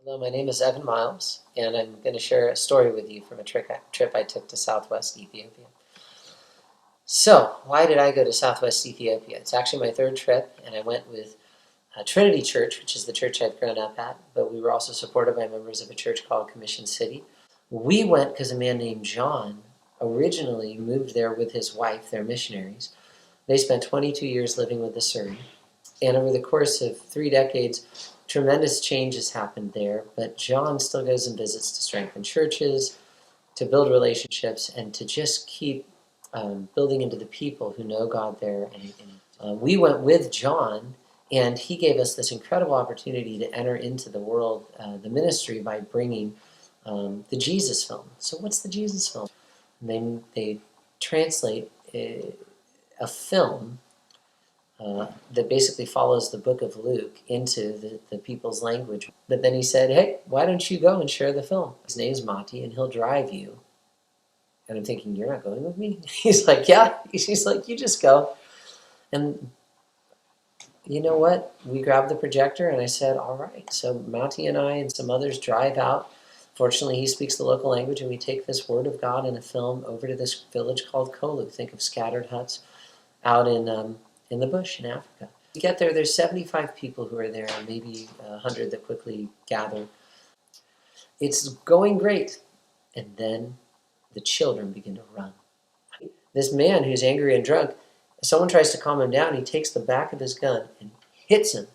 Hello, my name is Evan Miles, and I'm going to share a story with you from a trip I took to Southwest Ethiopia. So, why did I go to Southwest Ethiopia? It's actually my third trip, and I went with Trinity Church, which is the church I've grown up at, but we were also supported by members of a church called Commission City. We went because a man named John originally moved there with his wife. They're missionaries. They spent 22 years living with the Suri, and over the course of 3 decades, tremendous changes happened there, but John still goes and visits to strengthen churches, to build relationships, and to just keep building into the people who know God there. And we went with John, and he gave us this incredible opportunity to enter into the world, the ministry, by bringing the Jesus film. So what's the Jesus film? And they translate a film that basically follows the book of Luke into the people's language. But then he said, hey, why don't you go and share the film? His name's Mati, and he'll drive you. And I'm thinking, you're not going with me? He's like, yeah. He's like, you just go. And you know what? We grabbed the projector, and I said, all right. So Mati and I and some others drive out. Fortunately, he speaks the local language, and we take this word of God in a film over to this village called Kolu. Think of scattered huts out in the bush in Africa. We get there, there's 75 people who are there, and maybe 100 that quickly gather. It's going great. And then the children begin to run. This man who's angry and drunk, someone tries to calm him down, he takes the back of his gun and hits him.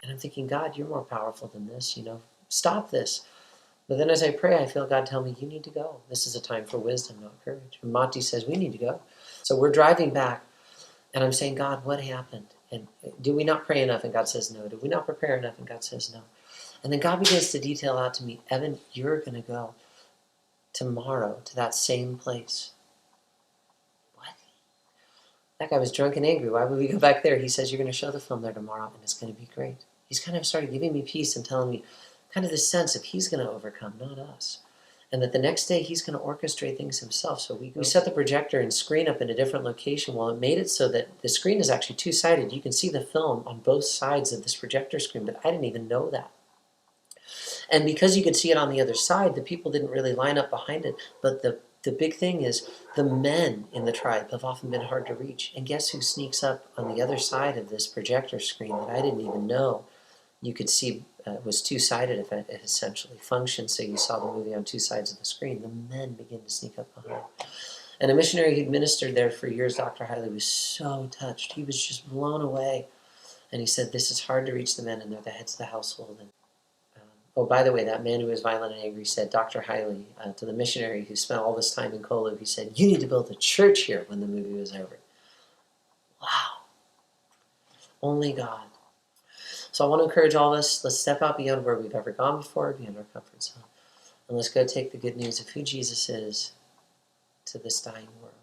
And I'm thinking, God, you're more powerful than this, stop this. But then as I pray, I feel God tell me, you need to go. This is a time for wisdom, not courage. And Mati says, we need to go. So we're driving back, and I'm saying, God, what happened? And do we not pray enough? And God says no. Do we not prepare enough? And God says no. And then God begins to detail out to me, Evan, you're going to go tomorrow to that same place. What? That guy was drunk and angry. Why would we go back there? He says, you're going to show the film there tomorrow, and it's going to be great. He's kind of started giving me peace and telling me kind of this sense of he's going to overcome, not us. And that the next day he's going to orchestrate things himself. So we set the projector and screen up in a different location. Well, it made it so that the screen is actually two-sided. You can see the film on both sides of this projector screen, but I didn't even know that. And because you could see it on the other side, the people didn't really line up behind it. But the big thing is the men in the tribe have often been hard to reach. And guess who sneaks up on the other side of this projector screen that I didn't even know you could see was two-sided, if it essentially functioned, so you saw the movie on two sides of the screen. The men begin to sneak up behind. And a missionary who'd ministered there for years, Dr. Hiley, was so touched. He was just blown away. And he said, this is hard to reach the men, and they're the heads of the household. And oh, by the way, that man who was violent and angry said, Dr. Hiley, to the missionary who spent all this time in Kolu, he said, you need to build a church here when the movie was over. Wow. Only God. So I want to encourage all of us, let's step out beyond where we've ever gone before, beyond our comfort zone. And let's go take the good news of who Jesus is to this dying world.